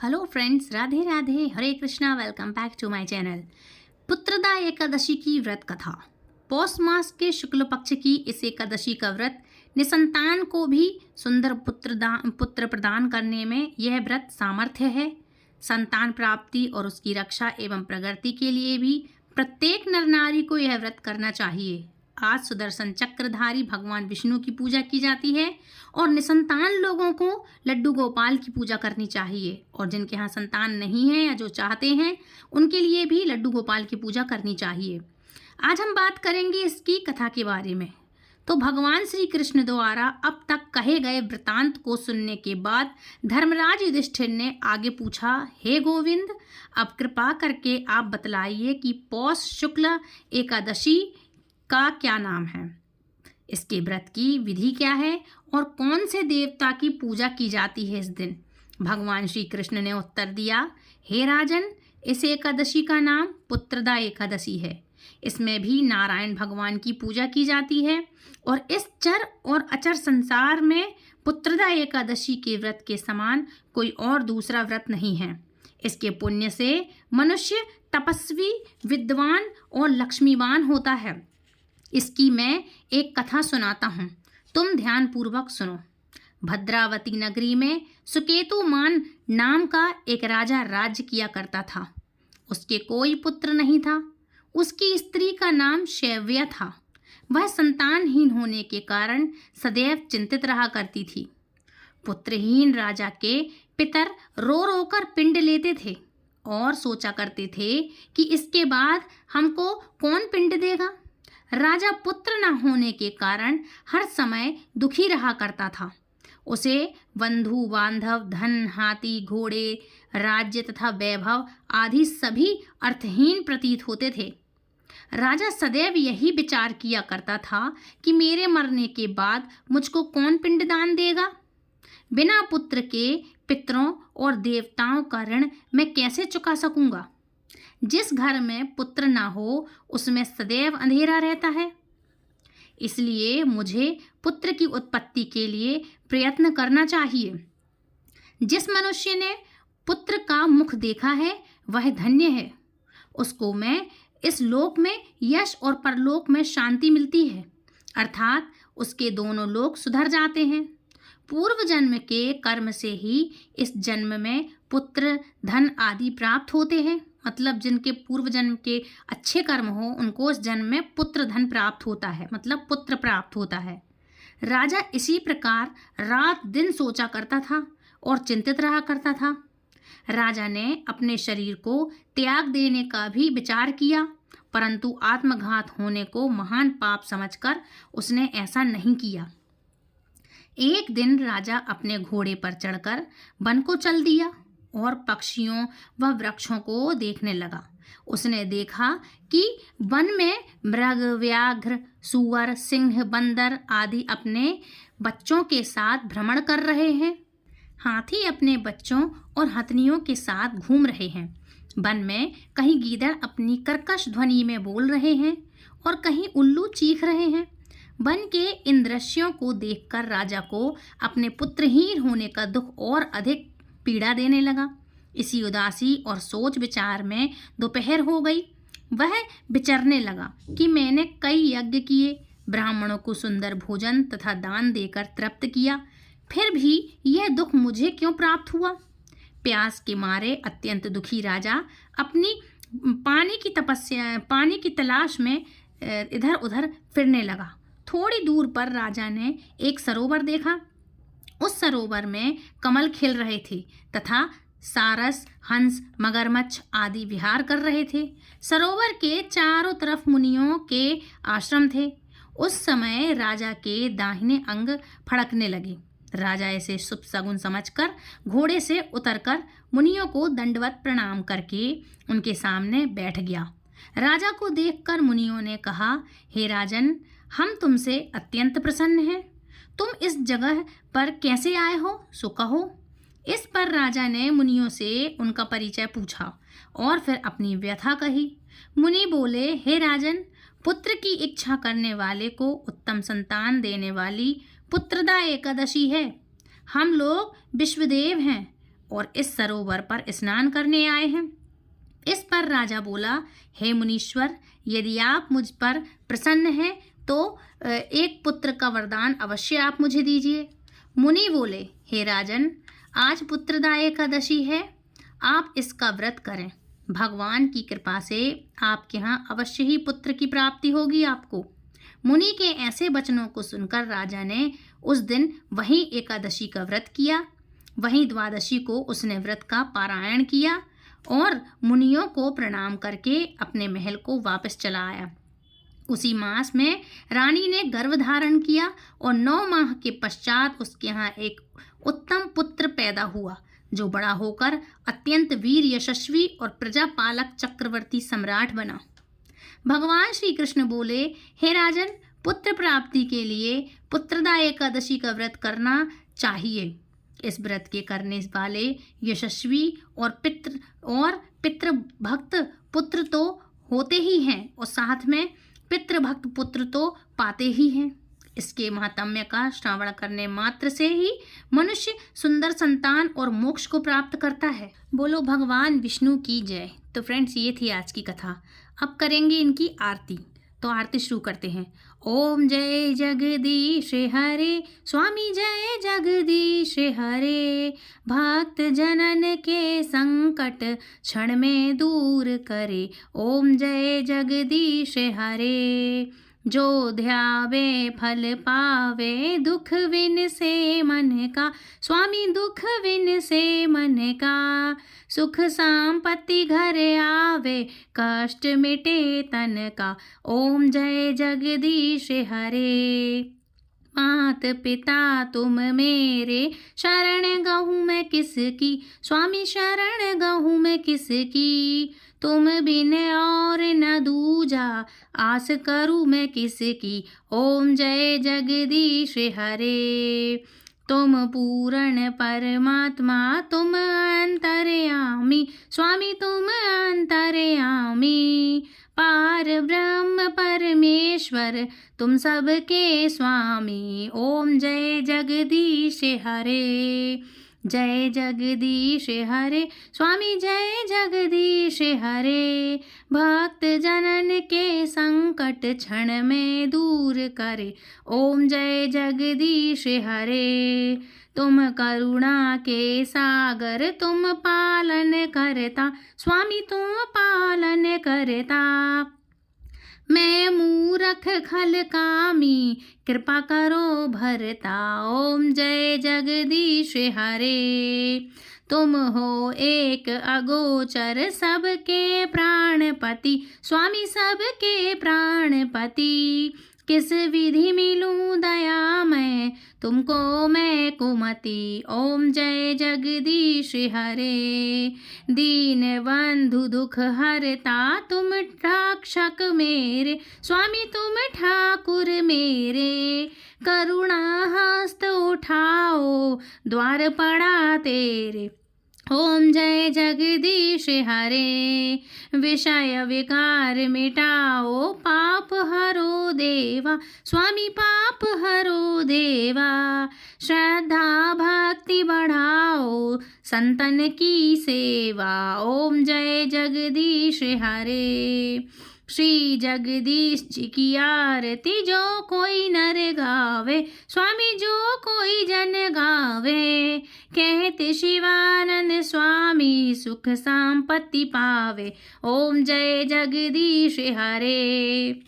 Hello friends, Radhe Radhe, Hare Krishna. Welcome back to my channel. Putrada Ekadashi की व्रत कथा। पौष मास के शुक्ल पक्ष की इस एकादशी का व्रत निसंतान को भी सुंदर पुत्र प्रदान करने में यह व्रत सामर्थ्य है। संतान प्राप्ति और उसकी रक्षा एवं प्रगति के लिए भी प्रत्येक नर नारी को यह व्रत करना चाहिए। आज सुदर्शन चक्रधारी भगवान विष्णु की पूजा की जाती है और निसंतान लोगों को लड्डू गोपाल की पूजा करनी चाहिए, और जिनके यहाँ संतान नहीं है या जो चाहते हैं उनके लिए भी लड्डू गोपाल की पूजा करनी चाहिए। आज हम बात करेंगे इसकी कथा के बारे में। तो भगवान श्री कृष्ण द्वारा अब तक कहे गए वृतांत को सुनने के बाद धर्मराज युधिष्ठिर ने आगे पूछा, हे गोविंद, अब कृपा करके आप बतलाइए कि पौष शुक्ल एकादशी का क्या नाम है, इसके व्रत की विधि क्या है और कौन से देवता की पूजा की जाती है इस दिन। भगवान श्री कृष्ण ने उत्तर दिया, हे राजन, इस एकादशी का नाम पुत्रदा एकादशी है। इसमें भी नारायण भगवान की पूजा की जाती है और इस चर और अचर संसार में पुत्रदा एकादशी के व्रत के समान कोई और दूसरा व्रत नहीं है। इसके पुण्य से मनुष्य तपस्वी, विद्वान और लक्ष्मीवान होता है। इसकी मैं एक कथा सुनाता हूँ, तुम ध्यान पूर्वक सुनो। भद्रावती नगरी में सुकेतुमान नाम का एक राजा राज्य किया करता था। उसके कोई पुत्र नहीं था। उसकी स्त्री का नाम शैव्या था। वह संतानहीन होने के कारण सदैव चिंतित रहा करती थी। पुत्रहीन राजा के पितर रो रो कर पिंड लेते थे और सोचा करते थे कि इसके बाद हमको कौन पिंड देगा। राजा पुत्र न होने के कारण हर समय दुखी रहा करता था। उसे बंधु बांधव, धन, हाथी, घोड़े, राज्य तथा वैभव आदि सभी अर्थहीन प्रतीत होते थे। राजा सदैव यही विचार किया करता था कि मेरे मरने के बाद मुझको कौन पिंडदान देगा। बिना पुत्र के पितरों और देवताओं का ऋण मैं कैसे चुका सकूंगा। जिस घर में पुत्र ना हो उसमें सदैव अंधेरा रहता है। इसलिए मुझे पुत्र की उत्पत्ति के लिए प्रयत्न करना चाहिए। जिस मनुष्य ने पुत्र का मुख देखा है वह धन्य है। उसको मैं इस लोक में यश और परलोक में शांति मिलती है, अर्थात उसके दोनों लोक सुधर जाते हैं। पूर्व जन्म के कर्म से ही इस जन्म में पुत्र, धन आदि प्राप्त होते हैं। मतलब जिनके पूर्व जन्म के अच्छे कर्म हो उनको इस जन्म में पुत्र धन प्राप्त होता है, मतलब पुत्र प्राप्त होता है। राजा इसी प्रकार रात दिन सोचा करता था और चिंतित रहा करता था। राजा ने अपने शरीर को त्याग देने का भी विचार किया, परंतु आत्मघात होने को महान पाप समझकर उसने ऐसा नहीं किया। एक दिन राजा अपने घोड़े पर चढ़कर वन को चल दिया और पक्षियों व वृक्षों को देखने लगा। उसने देखा कि वन में मृग, व्याघ्र, सूअर, सिंह, बंदर आदि अपने बच्चों के साथ भ्रमण कर रहे हैं। हाथी अपने बच्चों और हथनियों के साथ घूम रहे हैं। वन में कहीं गीदड़ अपनी कर्कश ध्वनि में बोल रहे हैं और कहीं उल्लू चीख रहे हैं। वन के इन दृश्यों को देखकर राजा को अपने पुत्रहीन होने का दुख और अधिक पीड़ा देने लगा। इसी उदासी और सोच विचार में दोपहर हो गई। वह विचरने लगा कि मैंने कई यज्ञ किए, ब्राह्मणों को सुंदर भोजन तथा दान देकर तृप्त किया, फिर भी यह दुख मुझे क्यों प्राप्त हुआ। प्यास के मारे अत्यंत दुखी राजा अपनी पानी की तलाश में इधर उधर फिरने लगा। थोड़ी दूर पर राजा ने एक सरोवर देखा। उस सरोवर में कमल खिल रहे थे तथा सारस, हंस, मगरमच्छ आदि विहार कर रहे थे। सरोवर के चारों तरफ मुनियों के आश्रम थे। उस समय राजा के दाहिने अंग फड़कने लगे। राजा ऐसे शुभ शगुन समझकर घोड़े से उतरकर मुनियों को दंडवत प्रणाम करके उनके सामने बैठ गया। राजा को देखकर मुनियों ने कहा, हे राजन, हम तुमसे अत्यंत प्रसन्न हैं। तुम इस जगह पर कैसे आए हो, सो कहो। इस पर राजा ने मुनियों से उनका परिचय पूछा और फिर अपनी व्यथा कही। मुनि बोले, हे राजन, पुत्र की इच्छा करने वाले को उत्तम संतान देने वाली पुत्रदा एकादशी है। हम लोग विश्वदेव हैं। और इस सरोवर पर स्नान करने आए हैं। इस पर राजा बोला, हे मुनीश्वर, यदि आप मुझ पर प्रसन्न हैं तो एक पुत्र का वरदान अवश्य आप मुझे दीजिए। मुनि बोले, हे राजन, आज पुत्रदा एकादशी है, आप इसका व्रत करें। भगवान की कृपा से आपके यहाँ अवश्य ही पुत्र की प्राप्ति होगी आपको। मुनि के ऐसे वचनों को सुनकर राजा ने उस दिन वही एकादशी का व्रत किया। वहीं द्वादशी को उसने व्रत का पारायण किया और मुनियों को प्रणाम करके अपने महल को वापस चला आया। उसी मास में रानी ने गर्भ धारण किया और 9 माह के पश्चात उसके यहाँ एक उत्तम पुत्र पैदा हुआ, जो बड़ा होकर अत्यंत वीर, यशस्वी और प्रजापालक चक्रवर्ती सम्राट बना। भगवान श्री कृष्ण बोले, हे राजन, पुत्र प्राप्ति के लिए पुत्रदा एकादशी का व्रत करना चाहिए। इस व्रत के करने वाले यशस्वी और पितृभक्त पुत्र तो होते ही हैं और साथ में पितृभक्त पुत्र तो पाते ही हैं। इसके महात्म्य का श्रवण करने मात्र से ही मनुष्य सुंदर संतान और मोक्ष को प्राप्त करता है। बोलो भगवान विष्णु की जय। तो फ्रेंड्स, ये थी आज की कथा। अब करेंगे इनकी आरती। तो आरती शुरू करते हैं। ओम जय जगदीश हरे, स्वामी जय जगदीश हरे, भक्त जनन के संकट क्षण में दूर करे। ओम जय जगदीश हरे, जो ध्यावे फल पावे, दुख विन से मन का। स्वामी दुख विन से मन का, सुख संपत्ति घर आवे, कष्ट मिटे तन का। ओम जय जगदीश हरे, मात पिता तुम मेरे, शरण गहूँ मैं किसकी। स्वामी शरण गहूँ मैं किसकी, तुम बिन और न दूजा, आस करूँ मैं किसकी। ओम जय जगदीश हरे, तुम पूर्ण परमात्मा, तुम अंतर्यामी। स्वामी तुम अंतर्यामी, पार ब्रह्म परमेश्वर, तुम सबके स्वामी। ओम जय जगदीश हरे, जय जगदीश हरे, स्वामी जय जगदीश हरे, भक्त जनन के संकट क्षण में दूर करे। ओम जय जगदीश हरे, तुम करुणा के सागर, तुम पालन करता। स्वामी तुम पालन करता, मैं मूरख खल कामी, कृपा करो भरता। ओम जय जगदीश हरे, तुम हो एक अगोचर, सबके प्राणपति। स्वामी सबके प्राणपति, किस विधि मिलूं दया मैं, तुमको मैं कुमति। ओम जय जगदीश हरे, दीन बंधु दुख हरता, तुम रक्षक मेरे। स्वामी तुम ठाकुर मेरे, करुणा हस्त उठाओ, द्वार पड़ा तेरे। ओम जय जगदीश हरे, विषय विकार मिटाओ, पाप हरो देवा। स्वामी पाप हरो देवा, श्रद्धा भक्ति बढ़ाओ, संतन की सेवा। ओम जय जगदीश हरे, श्री जगदीश जी की आरती जो कोई नर गावे। स्वामी जो कोई जन गावे, कहते शिवानंद स्वामी, सुख संपत्ति पावे। ओम जय जगदीश हरे,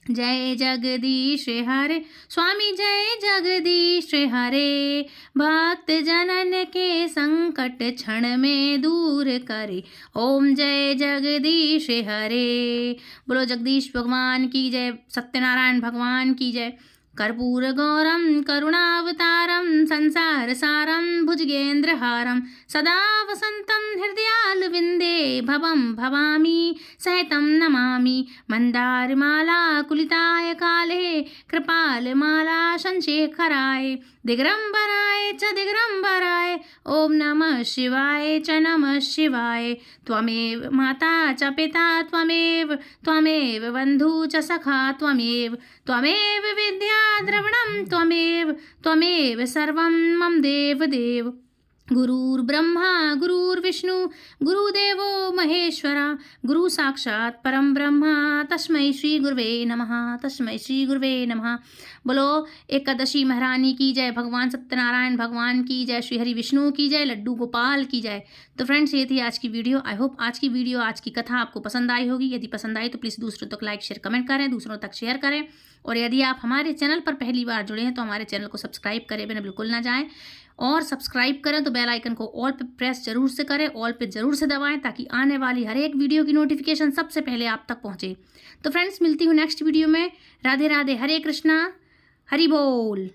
जय जगदीश हरे, स्वामी जय जगदीश हरे, भक्त जनन के संकट क्षण में दूर करे। ओम जय जगदीश हरे। बोलो जगदीश भगवान की जय, सत्यनारायण भगवान की जय। कर्पूर गौरम करुणावतारम, संसार सारम भुजगेन्द्रहारम, सदा वसंतं हृदयालविन्दे, भवं भवामी सहितं नमामि। मंदारमाला कुलिताय काले, कृपालमाला शंशेखराय, दिगंबराय च दिगंबराय। ओम नमः शिवाय च नमः शिवाय। त्वमेव माता च पिता त्वमेव, त्वमेव बन्धु च सखा त्वमेव, त्वमेव विद्या द्रविणं त्वमेव, त्वमेव सर्वं मम देव देव। गुरुर्ब्रह्मा गुरुर्विष्णु गुरुदेवो महेश्वरा गुरु साक्षात परम ब्रह्मा तस्मै श्री गुरुवे नमः तस्मै श्री गुरुवे नमः। बोलो एकादशी महारानी की जय, भगवान सत्यनारायण भगवान की जय, श्री हरि विष्णु की जय, लड्डू गोपाल की जय। तो फ्रेंड्स, ये थी आज की वीडियो। आई होप आज की कथा आपको पसंद आई होगी। यदि पसंद आई तो प्लीज़ दूसरों तक लाइक शेयर कमेंट करें, दूसरों तक शेयर करें। और यदि आप हमारे चैनल पर पहली बार जुड़े हैं तो हमारे चैनल को सब्सक्राइब करें बिना बिल्कुल ना जाएं, और सब्सक्राइब करें तो बेल आइकन को ऑल पे प्रेस जरूर से करें, ऑल पे जरूर से दबाएं, ताकि आने वाली हर एक वीडियो की नोटिफिकेशन सबसे पहले आप तक पहुंचे। तो फ्रेंड्स, मिलती हूँ नेक्स्ट वीडियो में। राधे राधे, हरे कृष्णा, हरि बोल।